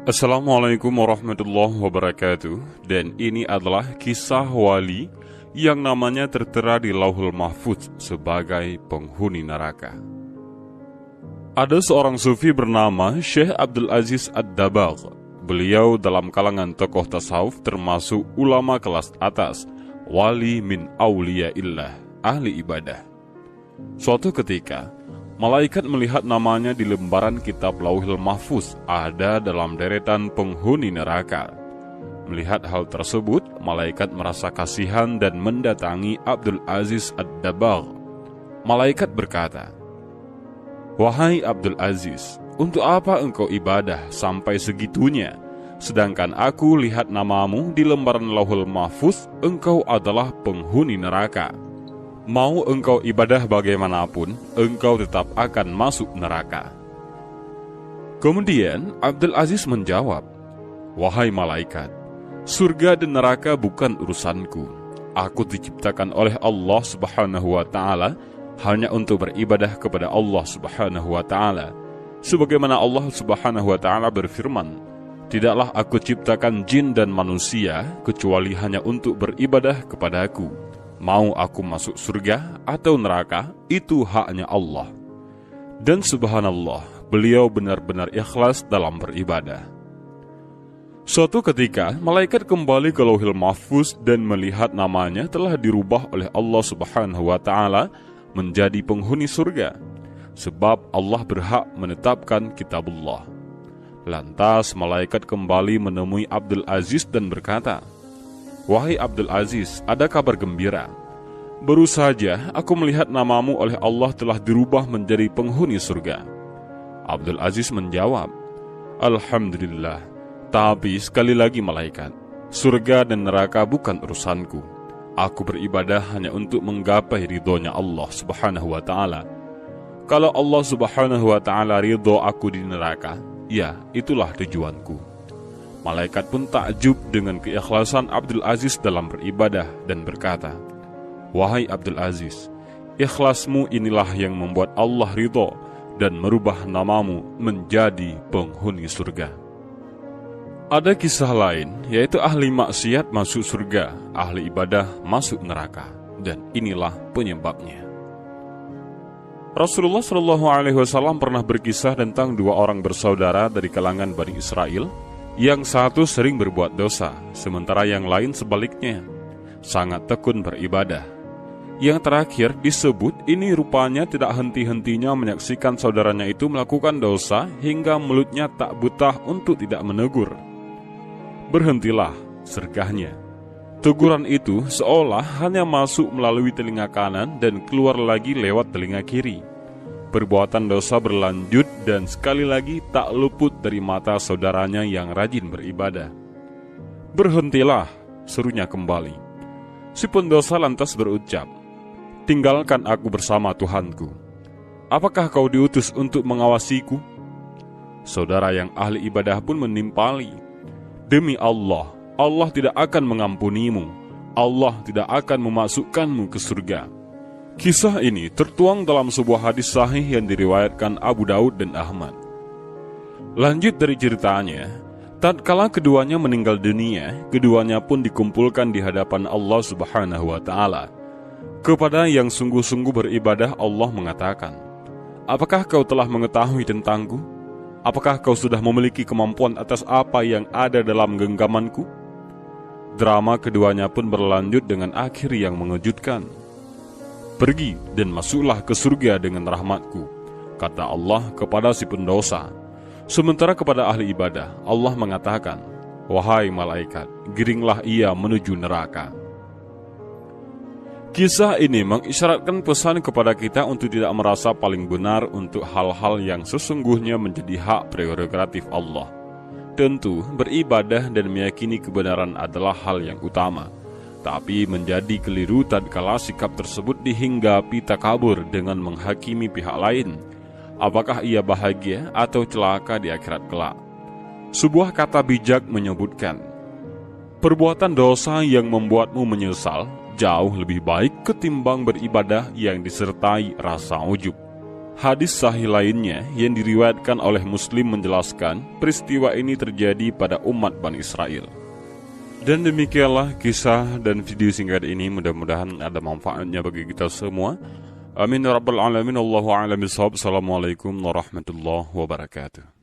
Assalamualaikum warahmatullahi wabarakatuh. Dan ini adalah kisah wali yang namanya tertera di Lauhul Mahfuz sebagai penghuni neraka. Ada seorang sufi bernama Syekh Abdul Aziz Ad-Dabagh. Beliau dalam kalangan tokoh tasawuf termasuk ulama kelas atas, wali min auliyaillah, ahli ibadah. Suatu ketika, malaikat melihat namanya di lembaran kitab Lauhul Mahfuz ada dalam deretan penghuni neraka. Melihat hal tersebut, malaikat merasa kasihan dan mendatangi Abdul Aziz Ad-Dabagh. Malaikat berkata, "Wahai Abdul Aziz, untuk apa engkau ibadah sampai segitunya? Sedangkan aku lihat namamu di lembaran Lauhul Mahfuz, engkau adalah penghuni neraka. Mau engkau ibadah bagaimanapun, engkau tetap akan masuk neraka." Kemudian Abdul Aziz menjawab, "Wahai malaikat, surga dan neraka bukan urusanku. Aku diciptakan oleh Allah Subhanahu wa Ta'ala hanya untuk beribadah kepada Allah Subhanahu wa Ta'ala. Sebagaimana Allah Subhanahu wa Ta'ala berfirman, tidaklah aku ciptakan jin dan manusia kecuali hanya untuk beribadah kepadaku. Mau aku masuk surga atau neraka, itu haknya Allah." Dan subhanallah, beliau benar-benar ikhlas dalam beribadah. Suatu ketika, malaikat kembali ke Lauhul Mahfuz dan melihat namanya telah dirubah oleh Allah Subhanahu wa Ta'ala menjadi penghuni surga, sebab Allah berhak menetapkan kitabullah. Lantas malaikat kembali menemui Abdul Aziz dan berkata, "Wahai Abdul Aziz, ada kabar gembira. Baru saja aku melihat namamu oleh Allah telah dirubah menjadi penghuni surga." Abdul Aziz menjawab, "Alhamdulillah, tapi sekali lagi malaikat, surga dan neraka bukan urusanku. Aku beribadah hanya untuk menggapai ridhonya Allah Subhanahu wa Ta'ala. Kalau Allah Subhanahu wa Ta'ala ridho aku di neraka, ya itulah tujuanku." Malaikat pun takjub dengan keikhlasan Abdul Aziz dalam beribadah dan berkata, "Wahai Abdul Aziz, ikhlasmu inilah yang membuat Allah ridho dan merubah namamu menjadi penghuni surga." Ada kisah lain, yaitu ahli maksiat masuk surga, ahli ibadah masuk neraka, dan inilah penyebabnya. Rasulullah SAW pernah berkisah tentang dua orang bersaudara dari kalangan Bani Israel. Yang satu sering berbuat dosa, sementara yang lain sebaliknya, sangat tekun beribadah. Yang terakhir disebut ini rupanya tidak henti-hentinya menyaksikan saudaranya itu melakukan dosa hingga mulutnya tak betah untuk tidak menegur. "Berhentilah," sergahnya. Teguran itu seolah hanya masuk melalui telinga kanan dan keluar lagi lewat telinga kiri. Perbuatan dosa berlanjut dan sekali lagi tak luput dari mata saudaranya yang rajin beribadah. "Berhentilah," serunya kembali. Si pendosa lantas berucap, "Tinggalkan aku bersama Tuhanku. Apakah kau diutus untuk mengawasiku?" Saudara yang ahli ibadah pun menimpali, "Demi Allah, Allah tidak akan mengampunimu. Allah tidak akan memasukkanmu ke surga." Kisah ini tertuang dalam sebuah hadis sahih yang diriwayatkan Abu Daud dan Ahmad. Lanjut dari ceritanya, tatkala keduanya meninggal dunia, keduanya pun dikumpulkan di hadapan Allah Subhanahu wa Ta'ala. Kepada yang sungguh-sungguh beribadah, Allah mengatakan, "Apakah kau telah mengetahui tentangku? Apakah kau sudah memiliki kemampuan atas apa yang ada dalam genggamanku?" Drama keduanya pun berlanjut dengan akhir yang mengejutkan. "Pergi dan masuklah ke surga dengan rahmatku," kata Allah kepada si pendosa. Sementara kepada ahli ibadah, Allah mengatakan, "Wahai malaikat, giringlah ia menuju neraka." Kisah ini mengisyaratkan pesan kepada kita untuk tidak merasa paling benar untuk hal-hal yang sesungguhnya menjadi hak prerogatif Allah. Tentu, beribadah dan meyakini kebenaran adalah hal yang utama. Tapi menjadi keliru tatkala sikap tersebut dihinggapi takabur dengan menghakimi pihak lain. Apakah ia bahagia atau celaka di akhirat kelak? Sebuah kata bijak menyebutkan, perbuatan dosa yang membuatmu menyesal jauh lebih baik ketimbang beribadah yang disertai rasa ujub. Hadis sahih lainnya yang diriwayatkan oleh Muslim menjelaskan peristiwa ini terjadi pada umat Bani Israel. Dan demikianlah kisah dan video singkat ini, mudah-mudahan ada manfaatnya bagi kita semua. Amin ya rabbal alamin. Allahu a'lam bishawab. Assalamualaikum warahmatullahi wabarakatuh.